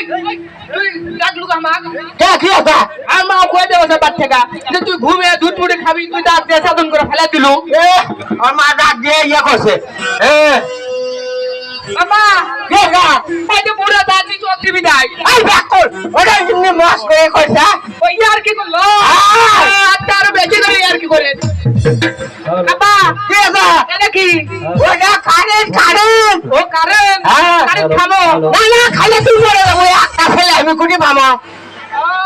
তুই ডাকলু আমাক কে কি আছে আর মা কই দেব সে বাদ থেকে যে তুই ঘুমে দুধ মুড়ি খাবি তুই দাঁত দিয়ে সাধন করে ফেলা দিলু এ আর মা ডাক দিয়ে ইয়া করছে বাবা কে গা এই যে বুড়া দাদি চোখি বিদায় আই ব্যাক কর ওটা ইন্নি মাস করে কইছা ওই আর কি করলো তার বেশি করে আর কি করে বাবা কে আছে এটা কি ওটা কারেন্ট ও কারেন্ট কারেন্ট থামো না না খালি তুই মরে যাবো একটা ফেলে আমি কুটি মামা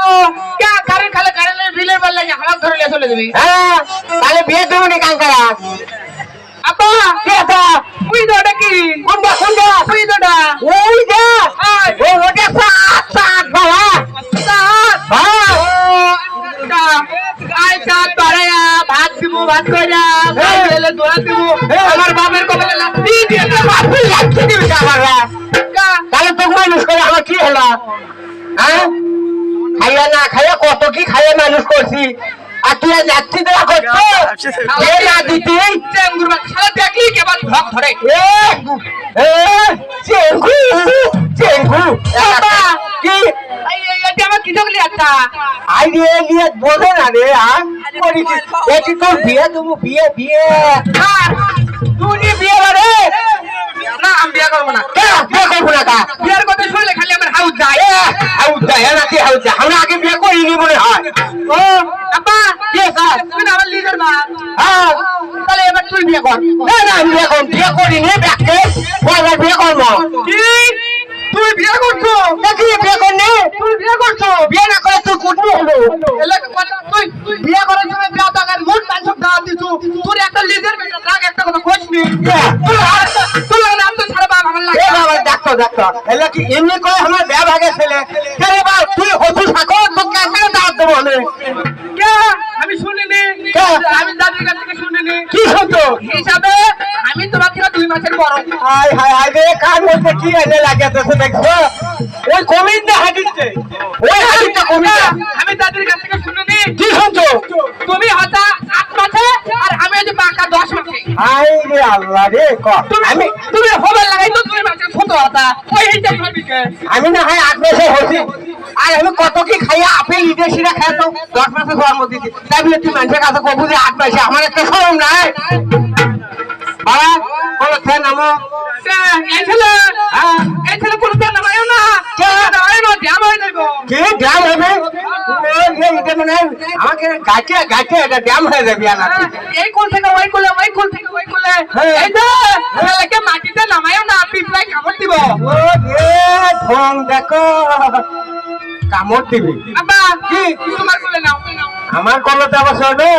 ও কে কারেন্ট খালে কারেন্টের বিলের বল লাগে হারাম ধরে নিয়ে চলে যাবি হ্যাঁ তাহলে বিয়ে দেবো নি কাঙ্কারা আপা কে আছে তুই দড়া কি কোনটা তুই দড়া ওই যে আয় ও ওটা সাত বাবা সাত হ্যাঁ আয় সাত বাড়ায়া ভাত দিব ভাত কইরা ভাই এলে দোয়া দিব আমার বাবার কপালে লাঠি দিয়ে বাপি লাগছে দিবি কামারা তাহলে তো মানুষ করে আমার কি হলো হ্যাঁ খাইয়া না খাইয়া কত কি খাইয়া মানুষ করছি আর তুই যাচ্ছি দেওয়া করছো এ না দিতি চেঙ্গুর শালা দেখলি কেবল ভক ধরে চেঙ্গু চেঙ্গু কি এটা আমার কি দেখলি একটা আইডিয়া নিয়ে বোঝে না রে এটি তোর বিয়ে তুমি বিয়ে বিয়ে তুই বিয়ে রে না আমি বিয়ে করবো না বিয়ে করবো না তা বিয়ের কথা শুনলে খালি আমার হাউস যায় হাউস যায় নাকি হাউস যায় আমরা আগে বিয়ে করিনি মনে হয় ও আব্বা কে স্যার তুমি আমার লিডার মা হ্যাঁ তাহলে এবার তুই বিয়ে কর না না আমি এখন বিয়ে করিনি ব্যাগকে পয়লা বিয়ে করবো কি তুই বিয়ে করছো দেখি বিয়ে করনি তুই বিয়ে করছো বিয়ে না করে তুই কুটনি হলো এলাকা তুই বিয়ে করার সময় বিয়ে টাকার মোট মানুষ দাওয়াত দিছু তোর একটা লিডার বেটা রাগ একটা কথা কইছনি তুই নাম তো ছাড়বা আমার এ লাগে বাবা ডাক্তার ডাক্তার এলা কি এমনি করে আমার বিয়ে ভাগে ছেলে কেন বা তুই হতু থাকো তোকে কেন দাওয়াত দেবো আমি কে আমি শুনিনি কে? আমি দাদির কাছ থেকে শুনিনি কি শুনতো হিসাবে আমি তোমার থেকে 2 মাসের বড় হাই হাই হাই রে কার মধ্যে কি এনে লাগাতেছে দেখো ওই কমিন না হাদিতে ওই হাদিতে কমিন আমি দাদির কাছ থেকে শুনিনি কি শুনছো তুমি হতা 8 মাসে আর আমি হচ্ছে পাকা 10 মাসে হাই রে আল্লাহ রে আমি তুমি মোবাইল লাগাই তো 2 মাসের ছোট হতা ওই হিসাব করবি কে আমি না হয় 8 মাসে হচ্ছি আর আমি কত কি খাইয়া আপেল ইটে সিরা খাই তো 10 মাসে জন্ম দিছি তাই বলে তুই মানুষের কাছে কবু যে 8 মাসে আমার একটা শরম নাই বাবা বলো কে নামো এই ছেলে কোনো তো নামায়ও না নামাই না জাম হয়ে যাইব কি ড্যাম হবে এটা মানে আমাকে গাছে গাছে এটা ড্যাম হয়ে যাবে না এই কোল থেকে ওই কোলে ওই কোল থেকে ওই কোলে এই যে ছেলেকে মাটিতে নামায়ও না পিছলাই কামড় দিব ও রে ঢং দেখো কামড় দিবি আব্বা কি তোমার কোলে নাও আমার কলতে আবার চলবে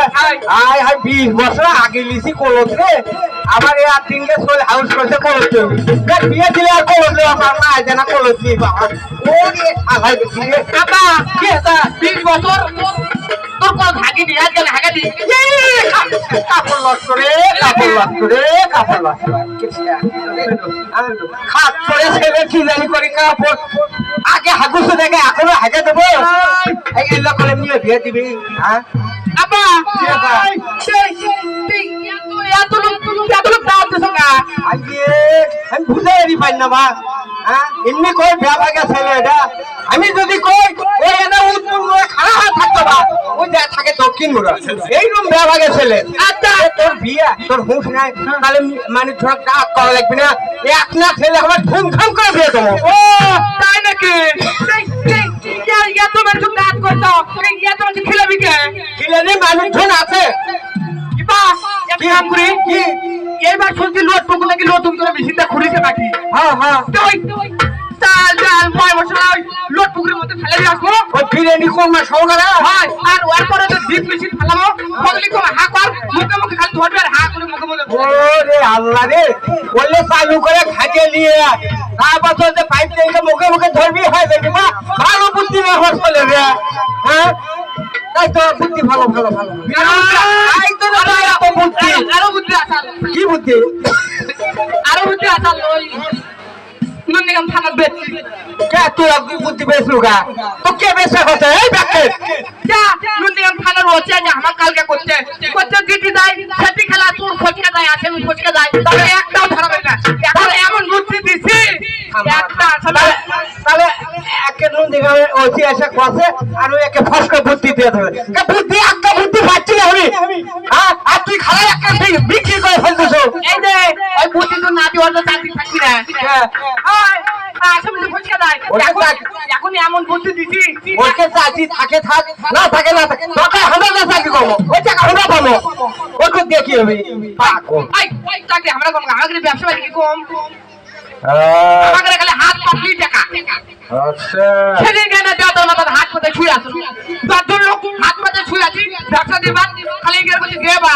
আয় হাই 20 বছর আগে লিছি কলত রে আবার এই 8 দিনকে চলে হাউস করতে কলত বিয়ে দিলে আর কলত আমার মা জানা কলত দিই বাবা ওরে আলাই দিলে আব্বা কি এটা 20 বছর তোর কোন ভাগি বিয়া গেল হাগা দি কাপড় লস্ত রে কাপড় লস্ত রে কাপড় লস্ত খাট পরে ছেলে কি জানি করে কাপড় আগে হাগুস দেখে এখনো হাগে দেবো এই লোক করে নিয়ে বিয়ে দিবি হ্যাঁ আব্বা এত লোক দাওয়াত দিছ না আইয়ে আমি বুঝে পাই না মা হ্যাঁ এমনি কই বিয়া ভাগে ছেলে এটা আমি যদি কই ওই এটা উত্তর মোড়ে খাড়া হয়ে থাকতো বা ওই যা থাকে দক্ষিণ মোড়ে এইরকম বিয়া ভাগে ছেলে আচ্ছা তোর বিয়া তোর হুঁশ নাই তাহলে মানে ধর কাজ করা লাগবে না এক না ছেলে আমার ধুমধাম করে বিয়ে দেবো ও তাই নাকি এত মানুষ দাঁত করতো এত মানুষ খেলাবি কে ছেলে মানুষজন আছে কি কাম করি কি এইবার শুনছি লোট টুকু নাকি নতুন করে মেশিনটা খুঁড়িছে নাকি হ্যাঁ হ্যাঁ চাল ডাল ময় মশলা লোট টুকুরের মধ্যে ফেলে দিয়ে আসবো ওই বিরিয়ানি কোরমা সহকারে হয় আর ওর পরে তো ডিপ মেশিন ফেলাবো বদলি করে হা কর মুখে মুখে খালি ধরবে আর হা করে মুখে মুখে ওরে আল্লাহ রে বললে চালু করে খাটিয়ে নিয়ে তারপর তো যে পাইপ থেকে মুখে মুখে ধরবি হয় দেখি মা ভালো বুদ্ধি ব্যবহার চলে রে হ্যাঁ তাই তো বুদ্ধি ভালো ভালো ভালো বুদ্ধি আরো বুদ্ধি আসাল কি বুদ্ধি আরো বুদ্ধি আসাল ওই নুন নিগম থানার বেশ কে তুই বুদ্ধি বেশ লুকা তো কে বেশা হচ্ছে এই ব্যাকে যা নুন নিগম থানার হচ্ছে যে আমার কালকে করছে করছে দিদি দেয় সেটি খেলা তোর ফচকে দেয় আছে ফচকে দেয় তবে একটাও ধরাবে না এখন এমন বুদ্ধি দিছি একটা আসলে তাহলে একে নুন দিকে ওসি এসে কষে আর ওই একে ফসকে বুদ্ধি দিয়ে দেবে বুদ্ধি একটা বুদ্ধি পাচ্ছি না আমি হ্যাঁ আর তুই খারাপ একটা বিক্রি করে ফেলতেছ এই যে ওই বুদ্ধি তো না দিয়ে অন্য চাকরি থাকবি না আসামি ফুচকা দেয় এখন এমন বুদ্ধি দিছি ওকে চাকরি থাকে থাক না থাকে না থাকে তোকে আমরা না চাকরি করবো ওই টাকা আমরা পাবো ওকে দেখি হবে চাকরি আমরা কম আমাদের ব্যবসা বাড়ি কম আমাদের খালি হাত পাতলি টাকা আচ্ছা সেদিন কেন দেওয়া তোর মাথার হাত পাতে ছুঁয়ে আসো 10 জন লোক হাত পাতে ছুঁয়ে আছি ব্যবসা দেবা খালি গিয়ে বলছি দেবা